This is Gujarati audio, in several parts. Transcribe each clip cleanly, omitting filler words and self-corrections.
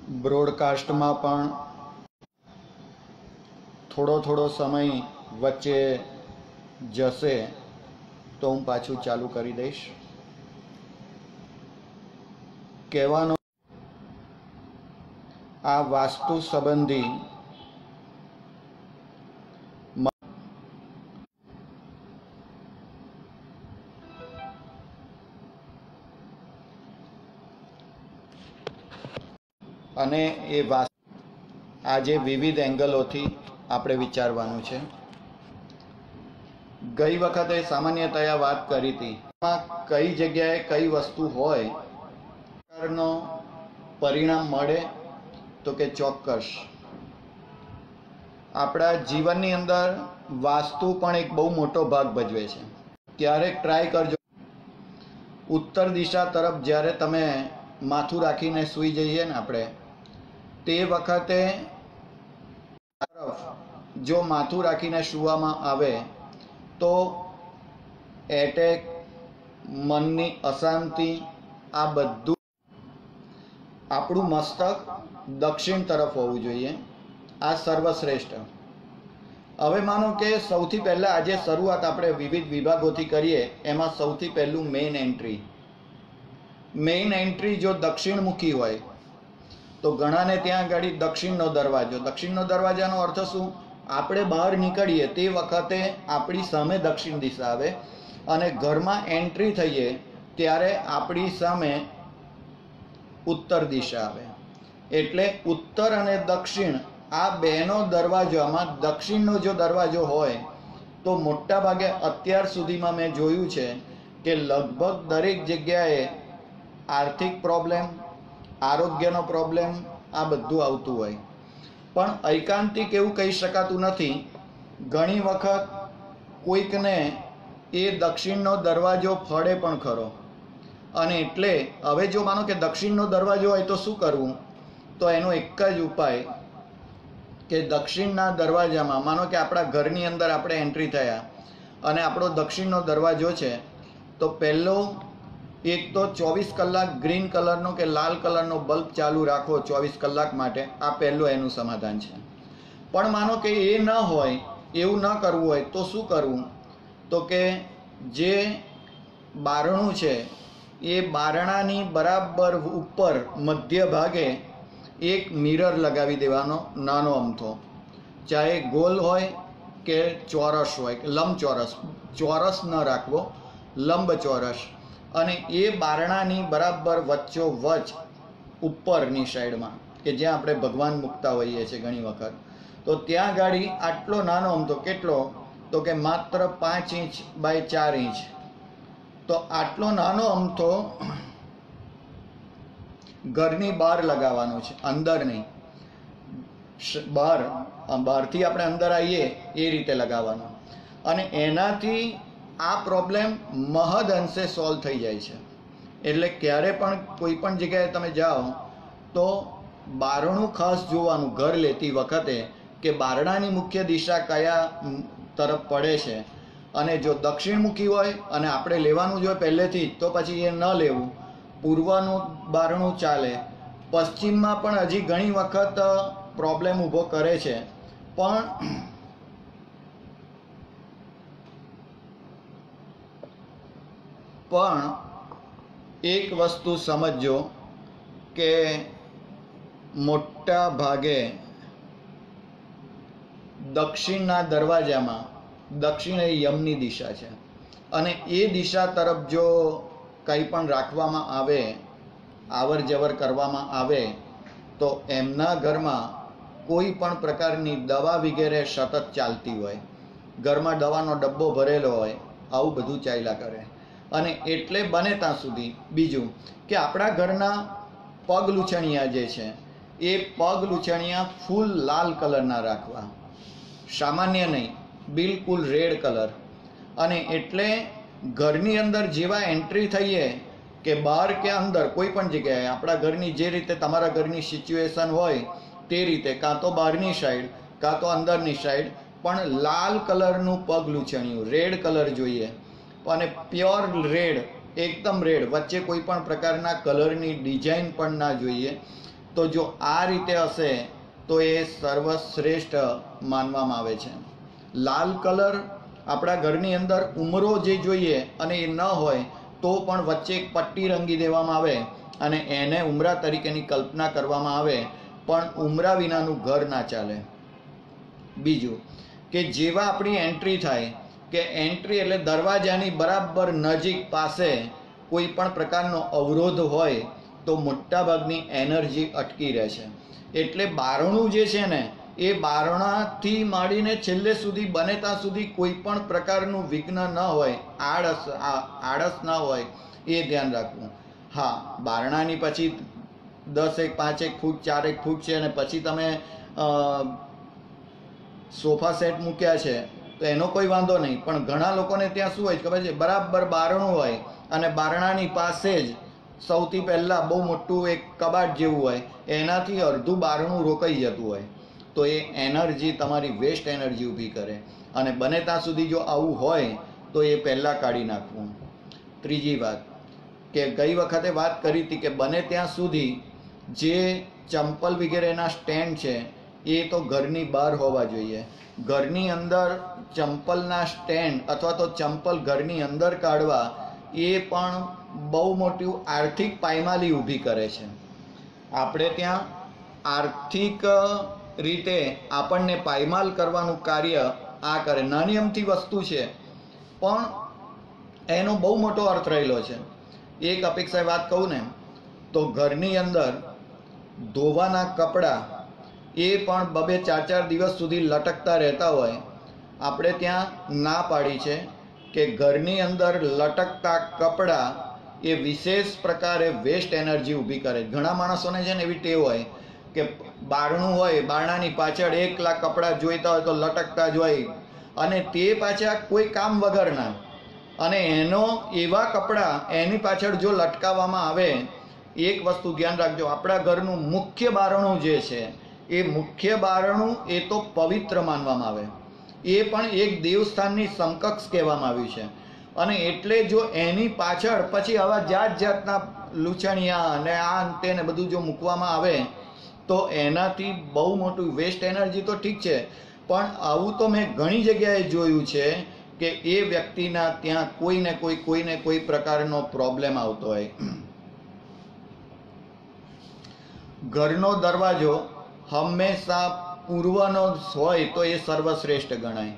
બ્રોડકાસ્ટમાં પણ થોડો સમય વચ્ચે જશે તો હું પાછું ચાલુ કરી દઈશ. કહેવાનો આ વાસ્તુ સંબંધી અને એ આજે વિવિધ એંગલોથી આપણે વિચારવાનું છે. ગઈ વખતે સામાન્યતયા વાત કરી હતી કઈ જગ્યાએ કઈ વસ્તુ હોય પ્રકારનો પરિણામ મળે તો કે ચોક્કસ આપણા જીવનની અંદર વાસ્તુ પણ એક બહુ મોટો ભાગ ભજવે છે. ક્યારેક ટ્રાય કરજો, ઉત્તર દિશા તરફ જ્યારે તમે માથું રાખીને સૂઈ જઈએ ને આપણે તે વખતે જો માથું રાખીને સૂવામાં આવે તો એટેક, મનની અશાંતિ, આ બધું. આપણું મસ્તક દક્ષિણ તરફ હોવું જોઈએ, આ સર્વશ્રેષ્ઠ. હવે માનો કે સૌથી પહેલાં આજે શરૂઆત આપણે વિવિધ વિભાગોથી કરીએ. એમાં સૌથી પહેલું મેઇન એન્ટ્રી જો દક્ષિણમુખી હોય તો ઘણાને ત્યાં આગળ દક્ષિણનો દરવાજાનો અર્થ શું? આપણે બહાર નીકળીએ તે વખતે આપણી સામે દક્ષિણ દિશા આવે અને ઘરમાં એન્ટ્રી થઈએ ત્યારે આપણી સામે ઉત્તર દિશા આવે. એટલે ઉત્તર અને દક્ષિણ આ બેનો દરવાજામાં દક્ષિણનો જો દરવાજો હોય તો મોટા ભાગે અત્યાર સુધીમાં મેં જોયું છે કે લગભગ દરેક જગ્યાએ આર્થિક પ્રોબ્લેમ, આરોગ્યનો પ્રોબ્લેમ, આ બધું આવતું હોય. પણ ઐકાંતિક એવું કહી શકાતું નથી. ઘણી વખત કોઈકને એ દક્ષિણનો દરવાજો ફળે પણ ખરો. અને એટલે હવે જો માનો કે દક્ષિણનો દરવાજો હોય તો શું કરવું? તો એનો એક જ ઉપાય કે દક્ષિણના દરવાજામાં માનો કે આપણા ઘરની અંદર આપણે એન્ટ્રી થયા અને આપણો દક્ષિણનો દરવાજો છે તો પહેલો એક તો 24 કલાક ગ્રીન કલરનો કે લાલ કલરનો બલ્બ ચાલુ રાખો 24 કલાક માટે. આ પહેલું એનું સમાધાન છે. પણ માનો કે એ ન હોય, એવું ન કરવું હોય તો શું કરવું? તો કે જે બારણું છે એ બારણાની બરાબર ઉપર મધ્ય ભાગે એક મિરર લગાવી દેવાનો, નાનો અમથો, ચાહે ગોલ હોય કે ચોરસ હોય, લંબચોરસ. ચોરસ ન રાખવો, લંબચોરસ. અને એ બારણાની બરાબર વચ્ચોવચ ઉપરની સાઈડમાં કે જ્યાં આપણે ભગવાન મૂકતા હોઈએ છીએ ઘણી વખત, તો ત્યાં ગાડી આટલો નાનો અમથો, કેટલો? તો કે માત્ર 5 ઇંચ બાય 4 ઇંચ. તો આટલો નાનો અમથો ઘરની બહાર લગાવવાનો છે, અંદર નહીં. બહારથી આપણે અંદર આવીએ એ રીતે લગાવવાનો. અને એનાથી આ પ્રોબ્લેમ મહદ અંશે સોલ્વ થઈ જાય છે. એટલે ક્યારે પણ કોઈ પણ જગ્યાએ તમે જાઓ તો બારણું ખાસ જોવાનું ઘર લેતી વખતે કે બારણાની મુખ્ય દિશા કયા તરફ પડે છે. અને જો દક્ષિણમુખી હોય અને આપણે લેવાનું જોઈએ પહેલેથી જ તો પછી એ ન લેવું. પૂર્વનું બારણું ચાલે. પશ્ચિમમાં પણ હજી ઘણી વખત પ્રોબ્લેમ ઊભો કરે છે. પણ એક વસ્તુ સમજજો કે મોટા ભાગે દક્ષિણના દરવાજામાં, દક્ષિણ એ યમની દિશા છે અને એ દિશા તરફ જો કંઈ પણ રાખવામાં આવે, આવર જવર કરવામાં આવે તો એમના ઘરમાં કોઈ પણ પ્રકારની દવા વગેરે સતત ચાલતી હોય, ઘરમાં દવાનો ડબ્બો ભરેલો હોય, આવું બધું ચાલ્યા કરે. અને એટલે બને ત્યાં સુધી બીજું કે આપણા ઘરના પગ લૂછણિયા જે છે એ પગ લૂછણિયા ફૂલ લાલ કલરના રાખવા, સામાન્ય નહીં, બિલકુલ રેડ કલર. અને એટલે ઘરની અંદર જેવા એન્ટ્રી થઈએ કે બહાર કે અંદર કોઈ પણ જગ્યાએ આપણા ઘરની જે રીતે તમારા ઘરની સિચ્યુએશન હોય તે રીતે કાં તો બહારની સાઈડ કાં તો અંદરની સાઈડ પણ લાલ કલરનું પગ લૂછણિયું, રેડ કલર જોઈએ. અને પ્યોર રેડ, એકદમ રેડ, વચ્ચે કોઈ પણ પ્રકારના કલરની ડિઝાઇન પણ ના જોઈએ. તો જો આ રીતે હશે તો એ સર્વશ્રેષ્ઠ માનવામાં આવે છે. લાલ કલર આપણા ઘરની અંદર ઉમરો જે જોઈએ અને એ ન હોય તો પણ વચ્ચે એક પટ્ટી રંગી દેવામાં આવે અને એને ઉમરા તરીકેની કલ્પના કરવામાં આવે, પણ ઉમરા વિનાનું ઘર ના ચાલે. બીજું કે જેવા આપણી એન્ટ્રી થાય કે એન્ટ્રી એટલે દરવાજાની બરાબર નજીક પાસે કોઈ પણ પ્રકારનો અવરોધ હોય તો મોટાભાગની એનર્જી અટકી રહે છે. એટલે બારણું જે છે ને એ બારણાથી માંડીને છેલ્લે સુધી બને ત્યાં સુધી કોઈ પણ પ્રકારનું વિઘ્ન ન હોય, આળસ ના હોય, એ ધ્યાન રાખવું. હા, બારણાની પછી 10 5 ફૂટ 4 ફૂટ છે અને પછી તમે સોફા સેટ મૂક્યા છે તો એનો કોઈ વાંધો નહીં, પણ ઘણા લોકોને ત્યાં શું હોય ખબર છે, બરાબર બારણું હોય અને બારણાની પાસે જ સૌથી પહેલાં બહુ મોટું એક કબાટ જેવું હોય, એનાથી અડધું બારણું રોકાઈ જતું હોય, તો એ એનર્જી તમારી વેસ્ટ એનર્જી ઊભી કરે. અને બને ત્યાં સુધી જો આવું હોય તો એ પહેલાં કાઢી નાખવું. ત્રીજી વાત કે ગઈ વખતે વાત કરી હતી કે બને ત્યાં સુધી જે ચંપલ વગેરેના સ્ટેન્ડ છે એ તો ઘરની બહાર હોવા જોઈએ. ઘરની અંદર ચંપલના સ્ટેન્ડ અથવા તો ચંપલ ઘરની અંદર કાઢવા એ પણ બહુ મોટી આર્થિક પાયમાલી ઊભી કરે છે. આપણે ત્યાં આર્થિક રીતે આપણને પાયમાલ કરવાનું કાર્ય આ કરે. નાની અમથી વસ્તુ છે પણ એનો બહુ મોટો અર્થ રહેલો છે. એક અપેક્ષાએ વાત કહું ને તો ઘરની અંદર ધોવાના કપડાં એ પણ 2-4 દિવસ સુધી લટકતા રહેતા હોય. આપણે ત્યાં ના પાડી છે કે ઘરની અંદર લટકતા કપડાં એ વિશેષ પ્રકારે વેસ્ટ એનર્જી ઊભી કરે. ઘણા માણસોને છે ને એવી ટેવ હોય કે બારણું હોય, બારણાની પાછળ 1 લાખ કપડાં જોઈતા હોય તો લટકતા જ હોય અને તે પાછા કોઈ કામ વગરના, અને એનો એવા કપડાં એની પાછળ જો લટકાવવામાં આવે. એક વસ્તુ ધ્યાન રાખજો, આપણા ઘરનું મુખ્ય બારણું જે છે એ મુખ્ય બારણું એ તો પવિત્ર માનવામાં આવે, એ પણ એક દેવસ્થાનની સમકક્ષ કહેવામાં આવ્યું છે. અને એટલે જો એની પાછળ પછી આવા જાતના લૂંછણિયા અને આ અંતે ને બધું જો મૂકવામાં આવે તો એનાથી બહુ મોટું વેસ્ટ એનર્જી તો ઠીક છે, પણ આવું તો મેં ઘણી જગ્યાએ જોયું છે કે એ વ્યક્તિના ત્યાં કોઈને કોઈ પ્રકારનો પ્રોબ્લેમ આવતો હોય. ઘરનો દરવાજો હંમેશા પૂર્વનો હોય તો એ સર્વશ્રેષ્ઠ ગણાય.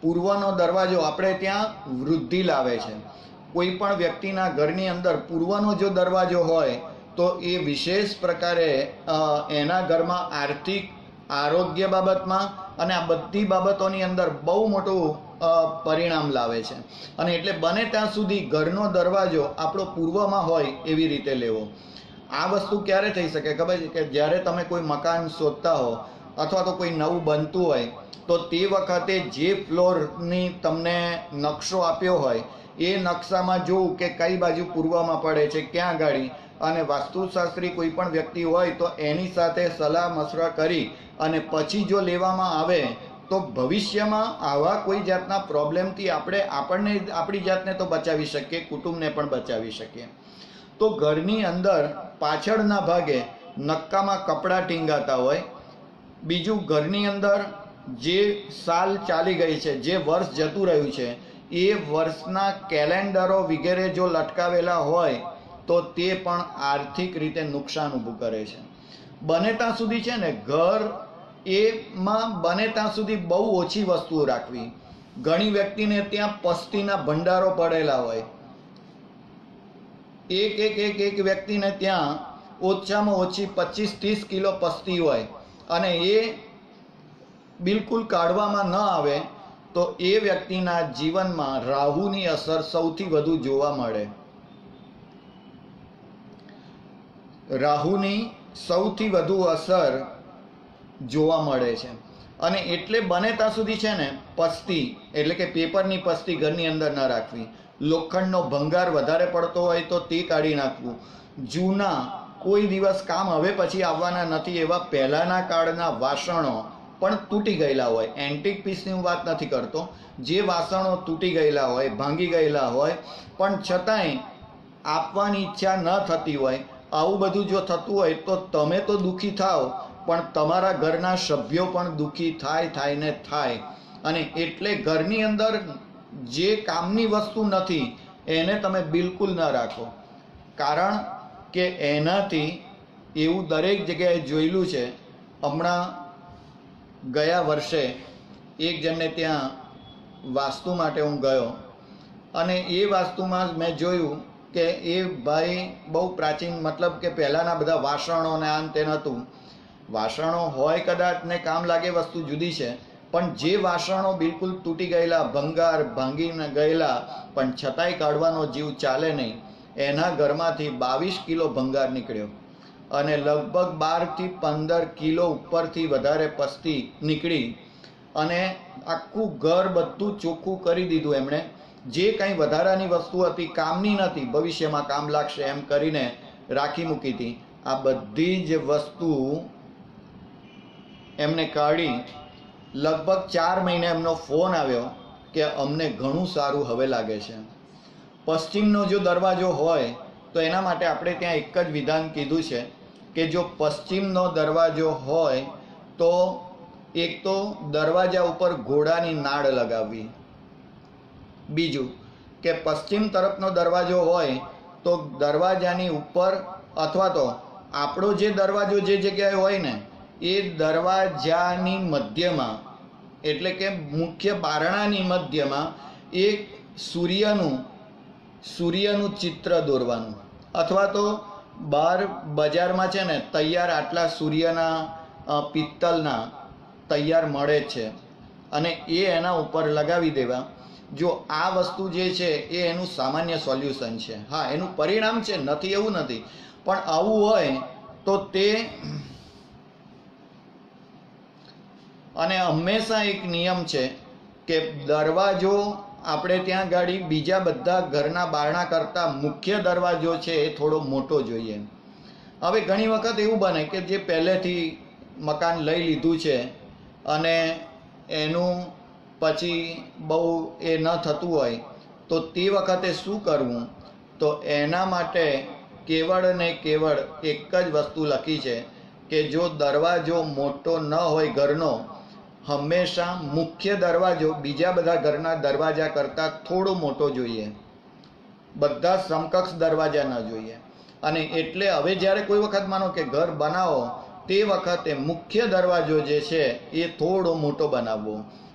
પૂર્વનો દરવાજો આપણે ત્યાં વૃદ્ધિ લાવે છે. કોઈ પણ વ્યક્તિના ઘરની અંદર પૂર્વનો જો દરવાજો હોય તો એ વિશેષ પ્રકારે એના ઘરમાં આર્થિક, આરોગ્ય બાબતમાં અને આ બધી બાબતોની અંદર બહુ મોટું પરિણામ લાવે છે. અને એટલે બને ત્યાં સુધી ઘરનો દરવાજો આપણો પૂર્વમાં હોય એવી રીતે લેવો. આ વસ્તુ ક્યારે થઈ શકે ખબર છે કે જ્યારે તમે કોઈ મકાન શોધતા હો અથવા તો કોઈ નવું બનતું હોય તો તે વખતે જે ફ્લોરની તમને નકશો આપ્યો હોય એ નકશામાં જોવું કે કઈ બાજુ પૂર્વમાં પડે છે, ક્યાં ગાડી, અને વાસ્તુશાસ્ત્રી કોઈ પણ વ્યક્તિ હોય તો એની સાથે સલાહ મશવરા કરી અને પછી જો લેવામાં આવે તો ભવિષ્યમાં આવા કોઈ જાતના પ્રોબ્લેમથી આપણને આપણી જાતને તો બચાવી શકીએ, કુટુંબને પણ બચાવી શકીએ. તો ઘરની અંદર પાછળના ભાગે નક્કામાં કપડાં ટીંગાતા હોય. બીજું, ઘરની અંદર જે સાલ ચાલી ગઈ છે, જે વર્ષ જતું રહ્યું છે એ વર્ષના કેલેન્ડરો વગેરે જો લટકાવેલા હોય તો તે પણ આર્થિક રીતે નુકસાન ઊભું કરે છે. બને ત્યાં સુધી છે ને ઘર એમાં બને ત્યાં સુધી બહુ ઓછી વસ્તુઓ રાખવી. ઘણી વ્યક્તિને ત્યાં પસ્તીના ભંડારો પડેલા હોય. એક વ્યક્તિને ત્યાં ઓછામાં ઓછી 25-30 કિલો પસ્તી હોય અને એ બિલકુલ કાઢવામાં ન આવે તો એ વ્યક્તિના જીવનમાં રાહુની અસર સૌથી વધુ જોવા મળે. રાહુની સૌથી વધુ અસર જોવા મળે છે. અને એટલે બને ત્યાં સુધી છે ને પસ્તી એટલે કે પેપરની પસ્તી ઘરની અંદર ન રાખવી. લોખંડનો ભંગાર વધારે પડતો હોય તો તે કાઢી નાખવું. જૂના કોઈ દિવસ કામ હવે પછી આવવાના નથી એવા પહેલાંના કાળના વાસણો પણ તૂટી ગયેલા હોય, એન્ટિક પીસની હું વાત નથી કરતો, જે વાસણો તૂટી ગયેલા હોય, ભાંગી ગયેલા હોય પણ છતાંય આપવાની ઈચ્છા ન થતી હોય આવું બધું જો થતું હોય તો તમે તો દુઃખી થાઓ, પણ તમારા ઘરના સભ્યો પણ દુઃખી થાય ને થાય. અને એટલે ઘરની અંદર જે કામની વસ્તુ નથી એને તમે બિલકુલ ન રાખો, કારણ કે એનાથી એવું દરેક જગ્યાએ જોયેલું છે. હમણાં ગયા વર્ષે એક જણને ત્યાં વાસ્તુ માટે હું ગયો, અને એ વાસ્તુમાં મેં જોયું કે એ ભાઈ બહુ પ્રાચીન, મતલબ કે પહેલાંના બધા વાસણો ને આન તે નહોતું. વાસણો હોય કદાચ ને કામ લાગે, વસ્તુ જુદી છે, પણ જે વાસણો બિલકુલ તૂટી ગયેલા, ભંગાર ભાંગીને ગયેલા, પણ છતાંય કાઢવાનો જીવ ચાલે નહીં, એના ઘરમાંથી 22 કિલો ભંગાર નીકળ્યો, અને લગભગ 12 થી 15 કિલો ઉપરથી વધારે પસ્તી નીકળી, અને આખું ઘર બધું ચોખ્ખું કરી દીધું એમણે. જે કંઈ વધારાની વસ્તુ હતી, કામની નથી, ભવિષ્યમાં કામ લાગશે એમ કરીને રાખી મૂકી હતી, આ બધી જ વસ્તુ એમને કાઢી. લગભગ 4 મહિને એમનો ફોન આવ્યો કે અમને ઘણું સારું હવે લાગે છે. પશ્ચિમનો જો દરવાજો હોય તો એના માટે આપણે ત્યાં એક જ વિધાન કીધું છે કે જો પશ્ચિમનો દરવાજો હોય તો એક તો દરવાજા ઉપર ઘોડાની નાળ લગાવવી, બીજું કે પશ્ચિમ તરફનો દરવાજો હોય તો દરવાજાની ઉપર અથવા તો આપણો જે દરવાજો જે જગ્યાએ હોય ને એ દરવાજાની મધ્યમાં, એટલે કે મુખ્ય બારણાની મધ્યમાં એક સૂર્યનું ચિત્ર દોરવાનું, અથવા તો બહાર બજારમાં છે ને તૈયાર આટલા સૂર્યના પિત્તલના તૈયાર મળે છે, અને એ એના ઉપર લગાવી દેવા. જો આ વસ્તુ જે છે એ એનું સામાન્ય સોલ્યુશન છે. હા, એનું પરિણામ છે, નથી એવું નથી, પણ આવું હોય તો તે, અને હંમેશા એક નિયમ છે કે દરવાજો આપણે ત્યાં ગાડી બીજા બધા ઘરના બારણા કરતાં મુખ્ય દરવાજો છે એ થોડો મોટો જોઈએ. હવે ઘણી વખત એવું બને કે જે પહેલેથી મકાન લઈ લીધું છે અને એનું પછી બહુ એ ન થતું હોય, તો તે વખતે શું કરવું? તો એના માટે કેવળ ને કેવળ એક જ વસ્તુ લખી છે કે જો દરવાજો મોટો ન હોય ઘરનો, હંમેશા મુખ્ય દરવાજો બીજા બધા ઘરના દરવાજા કરતાં થોડો મોટો જોઈએ, બધા સમકક્ષ દરવાજા ન જોઈએ. અને એટલે હવે જ્યારે કોઈ વખત માનો કે ઘર બનાવો તે વખતે મુખ્ય દરવાજો જે છે એ થોડો મોટો બનાવવો,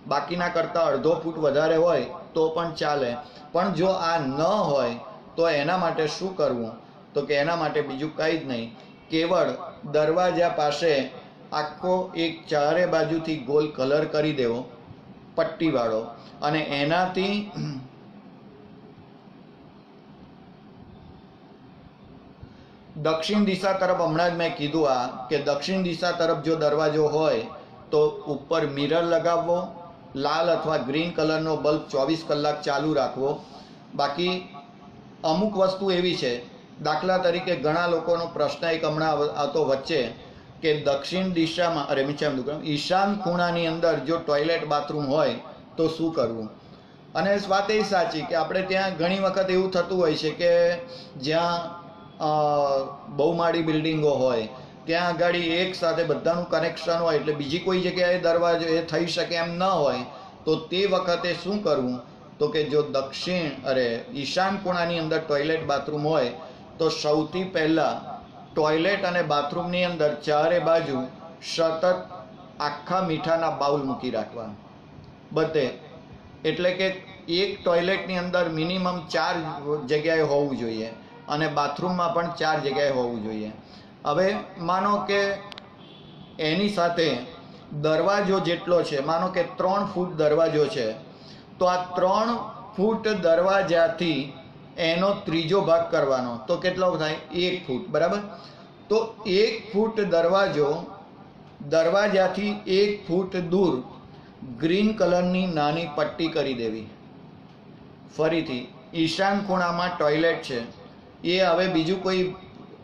બાકીના કરતાં 1/2 ફૂટ વધારે હોય તો પણ ચાલે. પણ જો આ ન હોય તો એના માટે શું કરવું? તો કે એના માટે બીજું કંઈ જ નહીં, કેવળ દરવાજા પાસે આખો એક ચારે બાજુથી ગોલ કલર કરી દેવો પટ્ટીવાળો, અને એનાથી દક્ષિણ દિશા તરફ, હમણાં જ મેં કીધું આ કે દક્ષિણ દિશા તરફ જો દરવાજો હોય તો ઉપર મિરર લગાવવો, લાલ અથવા ગ્રીન કલરનો બલ્બ 24 કલાક ચાલુ રાખવો. બાકી અમુક વસ્તુ એવી છે, દાખલા તરીકે ઘણા લોકોનો પ્રશ્ન એક હમણાં આવતો વચ્ચે કે દક્ષિણ દિશામાં, ઈશાન ખૂણાની અંદર જો ટોયલેટ બાથરૂમ હોય તો શું કરવું? અને વાત એ સાચી કે આપણે ત્યાં ઘણી વખત એવું થતું હોય છે કે જ્યાં બહુમાળી બિલ્ડિંગો હોય ત્યાં આગળ એક સાથે બધાનું કનેક્શન હોય, એટલે બીજી કોઈ જગ્યાએ દરવાજો એ થઈ શકે એમ ન હોય, તો તે વખતે શું કરવું? તો કે જો ઈશાન ખૂણાની અંદર ટોયલેટ બાથરૂમ હોય તો સૌથી પહેલાં ટોયલેટ અને બાથરૂમની અંદર ચારે બાજુ સતત આખા મીઠાના બાઉલ મૂકી રાખવા બધે. એટલે કે એક ટોયલેટની અંદર મિનિમમ 4 જગ્યાએ હોવું જોઈએ, અને બાથરૂમમાં પણ 4 જગ્યાએ હોવું જોઈએ. હવે માનો કે એની સાથે દરવાજો જેટલો છે, માનો કે 3 ફૂટ દરવાજો છે, તો આ 3 ફૂટ દરવાજાથી એનો ત્રીજો ભાગ કરવાનો, તો કેટલો થાય? 1 ફૂટ, બરાબર? તો 1 ફૂટ દરવાજાથી 1 ફૂટ દૂર ગ્રીન કલરની નાની પટ્ટી કરી દેવી. ફરીથી ઈશાન ખૂણામાં ટોયલેટ છે, એ હવે બીજું કોઈ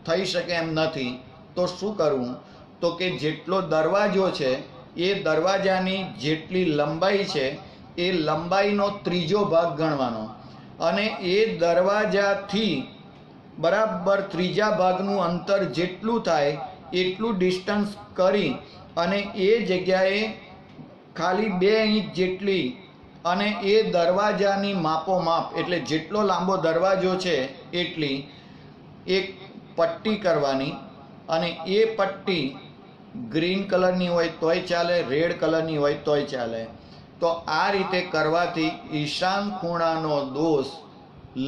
થઈ શકે એમ નથી, તો શું કરવું? તો કે જેટલો દરવાજો છે એ દરવાજાની જેટલી લંબાઈ છે એ લંબાઈનો ત્રીજો ભાગ ગણવાનો, અને એ દરવાજાથી બરાબર ત્રીજા ભાગનું અંતર જેટલું થાય એટલું ડિસ્ટન્સ કરી અને એ જગ્યાએ ખાલી 2 ઇંચ જેટલી અને એ દરવાજાની માપોમાપ એટલે જેટલો લાંબો દરવાજો છે એટલી એક પટ્ટી કરવાની અને એ પટ્ટી ગ્રીન કલરની હોય તોય ચાલે, રેડ કલરની હોય તોય ચાલે. તો આ રીતે કરવાથી ઈશાન ખૂણાનો દોષ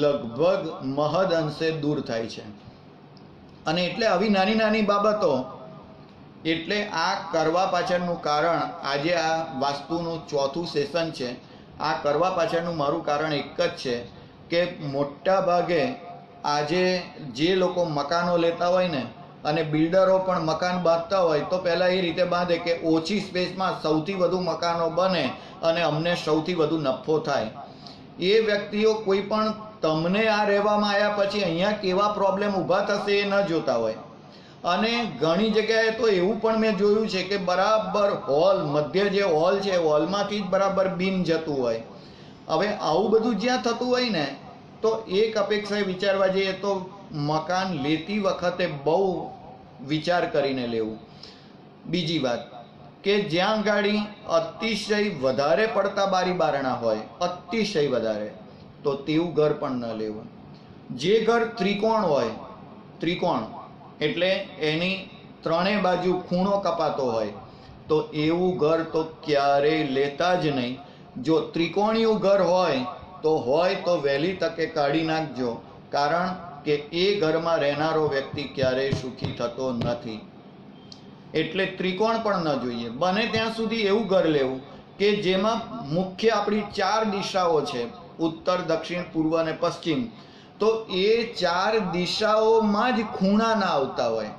લગભગ મહદ અંશે દૂર થાય છે. અને એટલે આવી નાની નાની બાબતો, એટલે આ કરવા પાછળનું કારણ, આજે આ વાસ્તુનું 4થું સેશન છે, આ કરવા પાછળનું મારું કારણ એક જ છે કે મોટા ભાગે આજે જે લોકો મકાનો લેતા હોય ને, અને બિલ્ડરો પણ મકાન બાંધતા હોય તો પહેલાં એ રીતે બાંધે કે ઓછી સ્પેસમાં સૌથી વધુ મકાનો બને અને અમને સૌથી વધુ નફો થાય. એ વ્યક્તિઓ કોઈ પણ તમને આ રહેવામાં આવ્યા પછી અહીંયા કેવા પ્રોબ્લેમ ઊભા થશે એ ન જોતા હોય. અને ઘણી જગ્યાએ તો એવું પણ મેં જોયું છે કે બરાબર હોલ, મધ્ય જે હોલ છે, હોલમાંથી જ બરાબર બીમ જતું હોય. હવે આવું બધું જ્યાં થતું હોય ને, તો એક અપેક્ષાએ વિચારવા જઈએ તો મકાન લેતી વખતે બહુ વિચાર કરીને લેવું. બીજી વાત કે જ્યાં ગાડી અતિશય વધારે પડતા બારી બારણા હોય, અતિશય વધારે, તો તેવું ઘર પણ ન લેવું. જે ઘર ત્રિકોણ હોય, ત્રિકોણ એટલે એની 3 બાજુ ખૂણો કપાતો હોય, તો એવું ઘર તો ક્યારેય લેતા જ નહીં. જો ત્રિકોણીયું ઘર હોય તો વહેલી તકે કાઢી નાખજો, કારણ કે એ ઘરમાં રહેનારો વ્યક્તિ ક્યારેય સુખી થતો નથી. એટલે ત્રિકોણ પણ ન જોઈએ. બને ત્યાં સુધી એવું ઘર લેવું કે જેમાં મુખ્ય આપણી 4 દિશાઓ છે, ઉત્તર, દક્ષિણ, પૂર્વ અને પશ્ચિમ. તો એ 4 દિશાઓમાં જ ખૂણા ના આવતા હોય.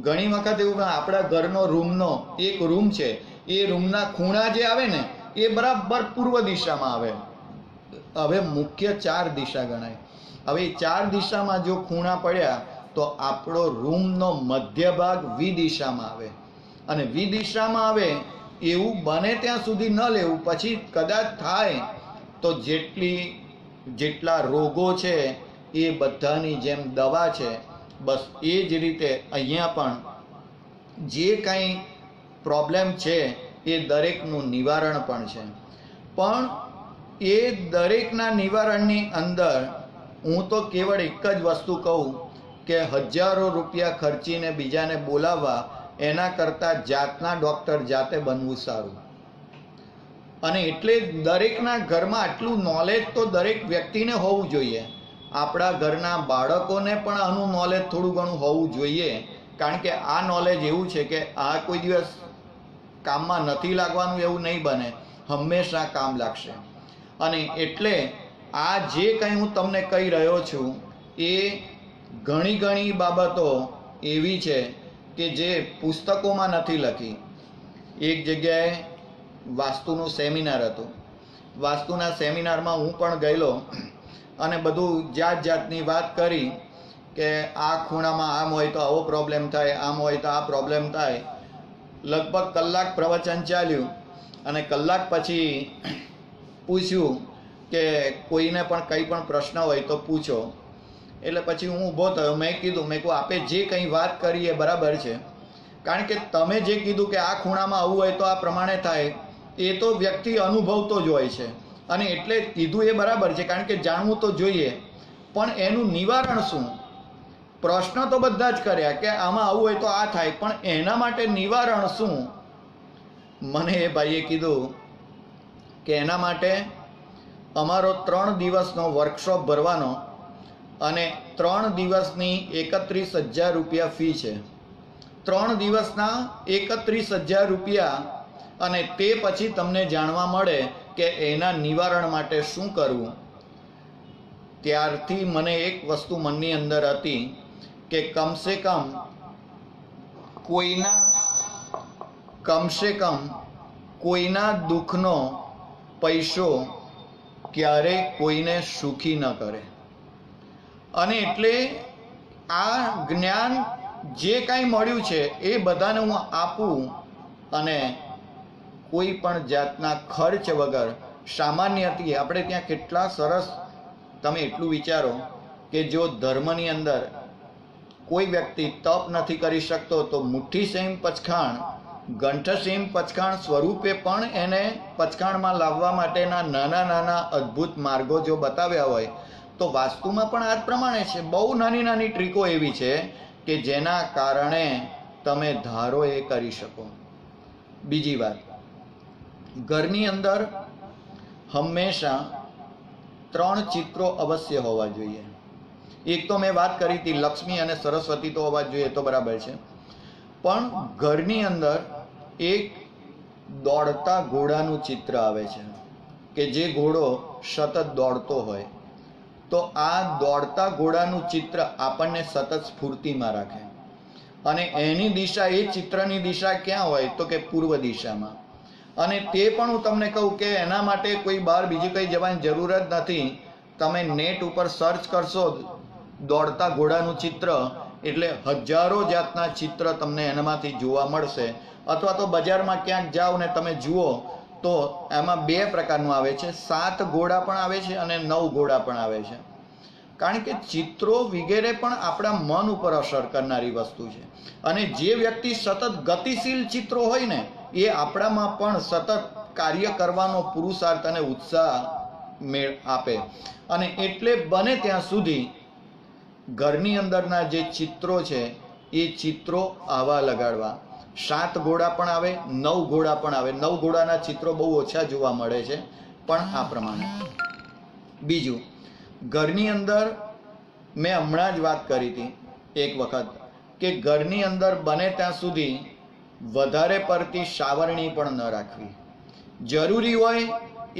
ઘણી વખત એવું, આપણા ઘરનો રૂમનો એક રૂમ છે, એ રૂમના ખૂણા જે આવે ને એ બરાબર પૂર્વ દિશામાં આવે. હવે મુખ્ય 4 દિશા ગણાય. હવે 4 દિશામાં જો ખૂણા પડ્યા તો આપણો રૂમનો મધ્ય ભાગ વિદિશામાં આવે. અને વિદિશામાં આવે એવું બને ત્યાં સુધી ન લેવું. પછી કદાચ થાય તો જેટલા રોગો છે એ બધાની જેમ દવા છે. બસ એ જ રીતે અહીંયા પણ જે કંઈ પ્રોબ્લેમ છે એ દરેકનું નિવારણ પણ છે. પણ એ દરેકના નિવારણની અંદર હું તો કેવળ એક જ વસ્તુ કહું કે હજારો રૂપિયા ખર્ચીને બીજાને બોલાવવા એના કરતાં જાતના ડૉક્ટર જાતે બનવું સારું. અને એટલે દરેકના ઘરમાં આટલું નોલેજ તો દરેક વ્યક્તિને હોવું જોઈએ. આપણા ઘરના બાળકોને પણ આનું નોલેજ થોડું ઘણું હોવું જોઈએ. કારણ કે આ નોલેજ એવું છે કે આ કોઈ દિવસ કામમાં નથી લાગવાનું એવું નહીં બને, હંમેશા કામ લાગશે. અને એટલે આ જે કંઈ હું તમને કહી રહ્યો છું એ ઘણી બાબતો એવી છે કે જે પુસ્તકોમાં નથી લખી. એક જગ્યાએ વાસ્તુનું સેમિનાર હતું. વાસ્તુના સેમિનારમાં હું પણ ગયેલો અને બધું જાતની વાત કરી કે આ ખૂણામાં આમ હોય તો આવો પ્રોબ્લેમ થાય, આમ હોય તો આ પ્રોબ્લેમ થાય. લગભગ કલાક પ્રવચન ચાલ્યું અને કલાક પછી પૂછ્યું કે કોઈને પણ કંઈ પણ પ્રશ્ન હોય તો પૂછો. એટલે પછી હું ઊભો થયો. મેં કહ્યું આપે જે કંઈ વાત કરી એ બરાબર છે, કારણ કે તમે જે કીધું કે આ ખૂણામાં આવું હોય તો આ પ્રમાણે થાય, એ તો વ્યક્તિ અનુભવતો જ હોય છે. અને એટલે કીધું એ બરાબર છે, કારણ કે જાણવું તો જોઈએ. પણ એનું નિવારણ શું? પ્રશ્ન તો બધા જ કર્યા કે આમાં આવું હોય તો આ થાય, પણ એના માટે નિવારણ શું? મને એ ભાઈએ કીધું કે એના માટે અમારો 3 દિવસનો વર્કશોપ ભરવાનો અને 3 દિવસની 31,000 રૂપિયા ફી છે. 3 દિવસના 31,000 રૂપિયા. અને તે પછી તમને જાણવા મળે કે એના નિવારણ માટે શું કરવું. ત્યારથી મને એક વસ્તુ મનની અંદર હતી કે કમસે કમ કોઈના દુઃખનો પૈસો ક્યારેય કોઈને સુખી ન કરે. અને એટલે આ જ્ઞાન જે કાંઈ મળ્યું છે એ બધાને હું આપું અને કોઈ પણ જાતના ખર્ચ વગર સામાન્યથી. આપણે ત્યાં કેટલા સરસ, તમે એટલું વિચારો કે જો ધર્મની અંદર કોઈ વ્યક્તિ તપ નથી કરી શકતો તો મુઠ્ઠી સેમ પચખાણ, ગંઠસીમ પચખાણ સ્વરૂપે પણ એને પચખાણમાં લાવવા માટેના નાના નાના અદ્ભુત માર્ગો જો બતાવ્યા હોય તો વાસ્તુમાં પણ આ જ પ્રમાણે છે. બહુ નાની નાની ટ્રીકો એવી છે કે જેના કારણે તમે ધારો એ કરી શકો. બીજી વાત, ઘરની અંદર હંમેશા 3 ચિત્રો અવશ્ય હોવા જોઈએ. એક તો મેં વાત કરી હતી લક્ષ્મી અને સરસ્વતી તો હોવા જોઈએ, તો બરાબર છે, પણ ઘરની અંદર એક દોડતા ઘોડાનું ચિત્ર આવે છે કે જે ઘોડો સતત દોડતો હોય. તો આ દોડતા ઘોડાનું ચિત્ર આપણને સતત સ્ફૂર્તિમાં રાખે અને એની દિશા, એ ચિત્રની દિશા ક્યાં હોય તો કે પૂર્વ દિશામાં. અને તે પણ હું તમને કહું કે એના માટે કોઈ બહાર બીજી કંઈ જવાની જરૂર જ નથી. તમે નેટ ઉપર સર્ચ કરશો દોડતા ઘોડાનું ચિત્ર એટલે હજારો જાતના ચિત્ર તમને એનામાંથી જોવા મળશે. અથવા તો બજારમાં ક્યાંક જાઓ ને તમે જુઓ તો એમાં 2 પ્રકારનું આવે છે, 7 ઘોડા પણ આવે છે અને 9 ઘોડા પણ આવે છે. કારણ કે ચિત્રો વગેરે પણ આપણા મન ઉપર અસર કરનારી વસ્તુ છે. અને જે વ્યક્તિ સતત ગતિશીલ ચિત્રો હોય ને એ આપણામાં પણ સતત કાર્ય કરવાનો પુરુષાર્થ અને ઉત્સાહ મેળ આપે. અને એટલે બને ત્યાં સુધી ઘરની અંદરના જે ચિત્રો છે એ ચિત્રો આવા લગાડવા. 7 ઘોડા પણ આવે, 9 ઘોડા પણ આવે. 9 ઘોડાના ચિત્રો બહુ ઓછા જોવા મળે છે, પણ આ પ્રમાણે. બીજું, ઘરની અંદર મેં હમણાં જ વાત કરી હતી એક વખત કે ઘરની અંદર બને ત્યાં સુધી વધારે પડતી સાવરણી પણ ન રાખવી. જરૂરી હોય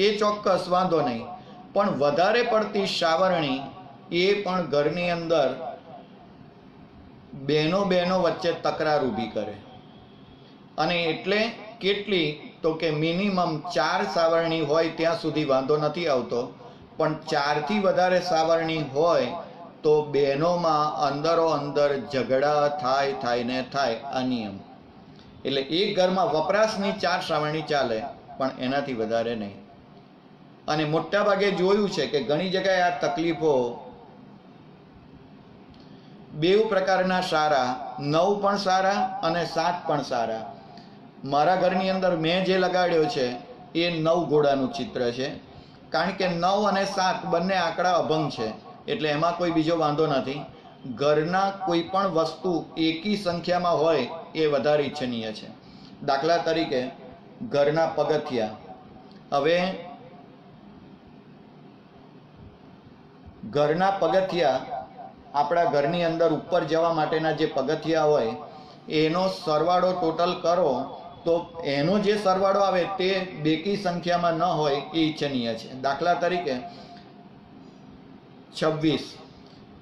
એ ચોક્કસ વાંધો નહીં, પણ વધારે પડતી સાવરણી એ પણ ઘરની અંદર બહેનો વચ્ચે તકરાર ઊભી કરે. અને એટલે કેટલી તો કે મિનિમમ 4 સાવરણી હોય ત્યાં સુધી વાંધો નથી આવતો, પણ 4 થી વધારે સાવરણી હોય તો બહેનોમાં અંદરો અંદર ઝઘડા થાય ને થાય. આ નિયમ. એટલે એક ઘરમાં વપરાશની 4 સાવરણી ચાલે, પણ એનાથી વધારે નહીં. અને મોટા ભાગે જોયું છે કે ઘણી જગ્યાએ આ તકલીફો 2 પ્રકારના સારા, 9 પણ સારા અને 7 પણ સારા. મારા ઘરની અંદર મેં જે લગાડ્યો છે એ 9 ઘોડાનું ચિત્ર છે. કારણ કે 9 અને 7 બંને આંકડા અભંગ છે, એટલે એમાં કોઈ બીજો વાંધો નથી. ઘરના કોઈ પણ વસ્તુ એકી સંખ્યામાં હોય એ વધારે ઈચ્છનીય છે. દાખલા તરીકે ઘરના પગથિયા. હવે ઘરના પગથિયા, આપણા ઘરની અંદર ઉપર જવા માટેના જે પગથિયા હોય એનો સરવાળો ટોટલ કરો તો એનો જે સરવાળો આવે તે બેકી સંખ્યામાં ન હોય એ ઈચ્છનીય છે. દાખલા તરીકે 26,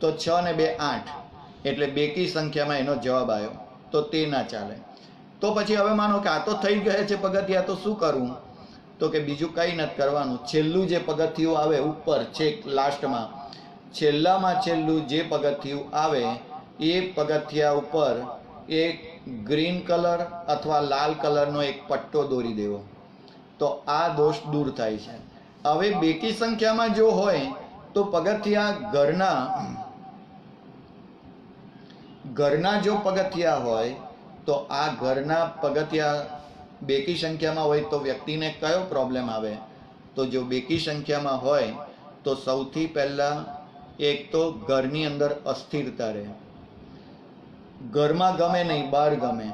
તો 6 ને 2 8, એટલે બેકી સંખ્યામાં એનો જવાબ આવ્યો, તો તે ના ચાલે. તો પછી હવે માનો કે આ તો થઈ ગયા છે પગથિયા, તો શું કરવું? તો કે બીજું કંઈ નથી કરવાનું. છેલ્લું જે પગથિયું આવે ઉપર છેક લાસ્ટમાં, છેલ્લામાં છેલ્લું જે પગથિયું આવે એ પગથિયા ઉપર એક ગ્રીન કલર અથવા લાલ કલરનો એક પટ્ટો દોરી દેવો, તો આ દોષ દૂર થાય છે. હવે બેકી સંખ્યામાં જો હોય તો પગથિયા ઘરના જો પગથિયા હોય તો આ ઘરના પગથિયા બેકી સંખ્યામાં હોય તો વ્યક્તિને કયો પ્રોબ્લેમ આવે? તો જો બેકી સંખ્યામાં હોય તો સૌથી પહેલાં એક તો ઘરની અંદર અસ્થિરતા રહે, ઘરમાં ગમે નહીં, બહાર ગમે.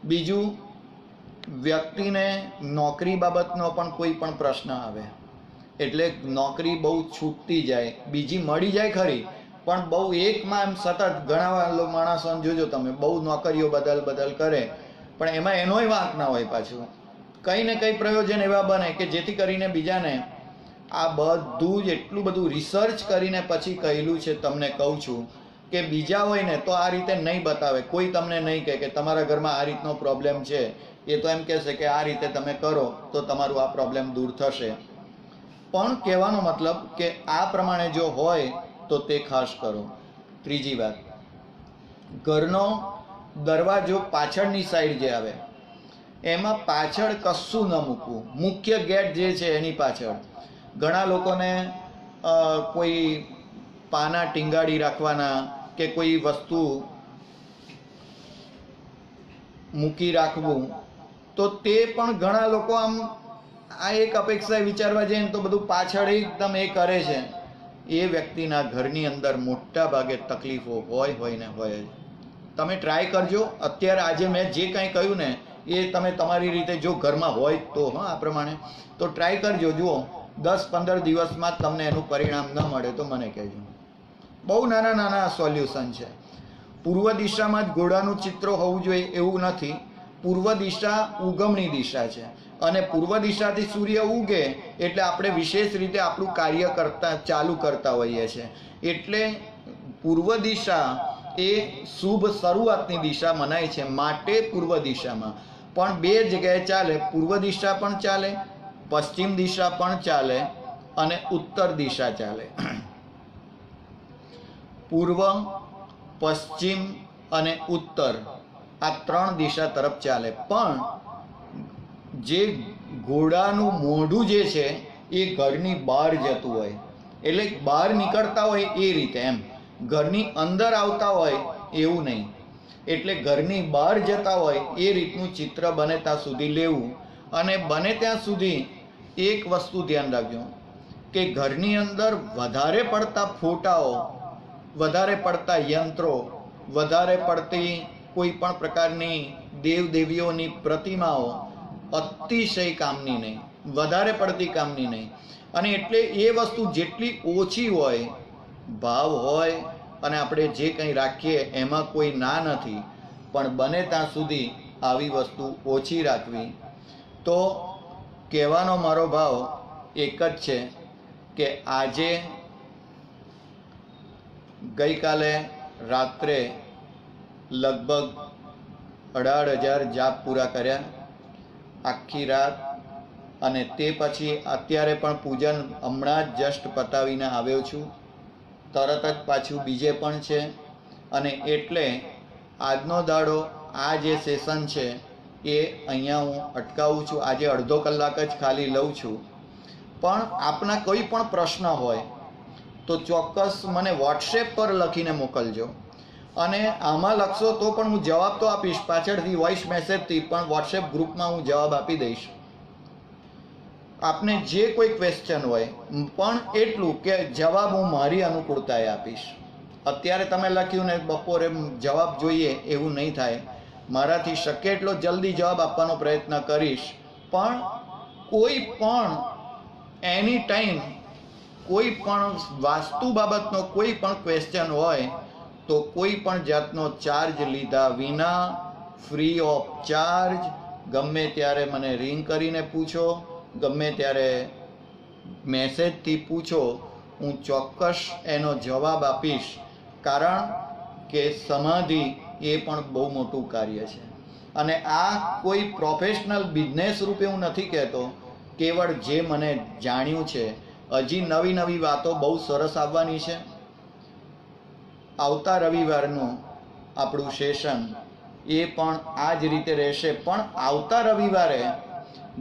બીજું, વ્યક્તિને નોકરી બાબતનો પણ કોઈ પણ પ્રશ્ન આવે એટલે નોકરી બહુ છૂટતી જાય, બીજી મળી જાય ખરી પણ બહુ એકમાં એમ સતત ઘણા માણસોને જોજો તમે, બહુ નોકરીઓ બદલ કરે પણ એમાં એનોય વાંક ના હોય. પાછું કંઈ ને કંઈ પ્રયોજન એવા બને કે જેથી કરીને બીજાને આ બધું જ એટલું બધું રિસર્ચ કરીને પછી કહેલું છે. તમને કહું છું કે બીજા હોય ને તો આ રીતે નહીં બતાવે, કોઈ તમને નહીં કહે કે તમારા ઘરમાં આ રીતનો પ્રોબ્લેમ છે. એ તો એમ કહેશે કે આ રીતે તમે કરો તો તમારું આ પ્રોબ્લેમ દૂર થશે. પણ કહેવાનો મતલબ કે આ પ્રમાણે જો હોય તો તે ખાસ કરો. ત્રીજી વાત, ઘરનો દરવાજો પાછળની સાઈડ જે આવે એમાં પાછળ કશું ન મૂકવું. મુખ્ય ગેટ જે છે એની પાછળ ઘણા લોકોને કોઈ પાના ટીંગાડી રાખવાના કે કોઈ વસ્તુ મૂકી રાખવું, તો તે પણ ઘણા લોકો આમ આ એક અપેક્ષા વિચારવા જઈએ તો બધું પાછળ એકદમ એ કરે છે. એ વ્યક્તિના ઘરની અંદર મોટા ભાગે તકલીફો હોય ને હોય જ. તમે ટ્રાય કરજો. અત્યારે આજે મેં જે કાંઈ કહ્યું ને એ તમે તમારી રીતે જો ઘરમાં હોય તો આ પ્રમાણે તો ટ્રાય કરજો. જુઓ 10-15 દિવસમાં તમને એનું પરિણામ ન મળે તો મને કહેજો. બહુ નાના નાના સોલ્યુશન છે. પૂર્વ દિશામાં જ ઘોડાનું ચિત્ર હોવું જોઈએ એવું નથી. પૂર્વ દિશા ઉગમની દિશા છે અને પૂર્વ દિશાથી સૂર્ય ઉગે એટલે આપણે વિશેષ રીતે આપણું કાર્ય ચાલુ કરતા હોઈએ છીએ. એટલે પૂર્વ દિશા એ શુભ શરૂઆતની દિશા મનાય છે. માટે પૂર્વ દિશામાં પણ 2 જગ્યાએ ચાલે. પૂર્વ દિશા પણ ચાલે, પશ્ચિમ દિશા પણ ચાલે અને ઉત્તર દિશા ચાલે. પૂર્વ, પશ્ચિમ અને ઉત્તર આ 3 દિશા તરફ ચાલે. પણ જે ઘોડાનું મોઢું જે છે એ ઘરની બહાર જતું હોય, એટલે બહાર નીકળતા હોય એ રીતે, એમ ઘરની અંદર આવતા હોય એવું નહીં. એટલે ઘરની બહાર જતા હોય એ રીતનું ચિત્ર બને ત્યાં સુધી લેવું. અને બને ત્યાં સુધી એક વસ્તુ ધ્યાન રાખજો કે ઘરની અંદર વધારે પડતા ફોટાઓ, વધારે પડતા યંત્રો, વધારે પડતી કોઈ પણ પ્રકારની દેવદેવીઓની પ્રતિમાઓ અતિશય કામની નહીં, વધારે પડતી કામની નહીં. અને એટલે એ વસ્તુ જેટલી ઓછી હોય, ભાવ હોય અને આપણે જે કંઈ રાખીએ એમાં કોઈ ના નથી, પણ બને ત્યાં સુધી આવી વસ્તુ ઓછી રાખવી. તો કહેવાનો મારો ભાવ એક જ છે કે આજે ગઈકાલે રાત્રે લગભગ 18,000 જાપ પૂરા કર્યા આખી રાત. અને તે પછી અત્યારે પણ પૂજન હમણાં જ જસ્ટ પતાવીને આવ્યો છું. તરત જ પાછું બીજે પણ છે. અને એટલે આજનો દાડો આ જે સેશન છે એ અહીંયા હું અટકાવું છું. આજે અડધો કલાક જ ખાલી લઉં છું. પણ આપના કોઈ પણ પ્રશ્ન હોય તો ચોક્કસ મને વોટ્સએપ પર લખીને મોકલજો. અને આમાં લખશો તો પણ હું જવાબ તો આપીશ, પાછળથી વોઇસ મેસેજથી પણ વોટ્સએપ ગ્રુપમાં હું જવાબ આપી દઈશ. આપને જે કોઈ ક્વેશ્ચન હોય પણ એટલું કે જવાબ હું મારી અનુકૂળતાએ આપીશ. અત્યારે તમે લખ્યું ને બપોરે જવાબ જોઈએ એવું નહીં થાય. મારાથી શક્ય એટલો જલ્દી જવાબ આપવાનો પ્રયત્ન કરીશ. પણ કોઈ પણ એની ટાઈમ કોઈ પણ વાસ્તુ બાબતનો કોઈ પણ ક્વેશ્ચન હોય તો કોઈ પણ જાતનો ચાર્જ લીધા વિના, ફ્રી ઓફ ચાર્જ, ગમે ત્યારે મને રિંગ કરીને પૂછો, ગમે ત્યારે મેસેજથી પૂછો, હું ચોક્કસ એનો જવાબ આપીશ. કારણ કે સમાધિ એ પણ બહુ મોટું કાર્ય છે. અને આ કોઈ પ્રોફેશનલ બિઝનેસ રૂપે હું નથી કહેતો, કેવળ જે મને જાણ્યું છે. હજી નવી નવી વાતો બહુ સરસ આવવાની છે. આવતા રવિવારનું આપણું સેશન એ પણ આ જ રીતે રહેશે. પણ આવતા રવિવારે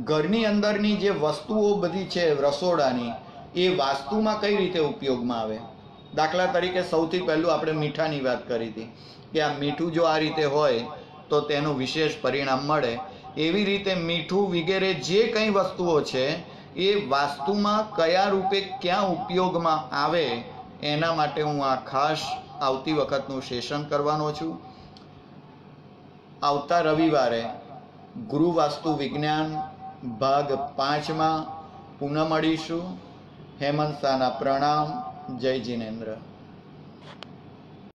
ઘરની અંદરની જે વસ્તુઓ બધી છે રસોડાની, એ વાસ્તુમાં કઈ રીતે ઉપયોગમાં આવે. દાખલા તરીકે સૌથી પહેલું આપણે મીઠાની વાત કરી હતી કે આ મીઠું જો આ રીતે હોય તો તેનું વિશેષ પરિણામ મળે. એવી રીતે મીઠું વગેરે જે કંઈ વસ્તુઓ છે એ વાસ્તુમાં કયા રૂપે ક્યાં ઉપયોગમાં આવે એના માટે હું આ ખાસ આવતી વખતનું સેશન કરવાનો છું. આવતા રવિવારે ગૃહ વાસ્તુ વિજ્ઞાન ભાગ 5માં પુનઃ મળીશું. હેમંત શાહના પ્રણામ. જય જિનેન્દ્ર.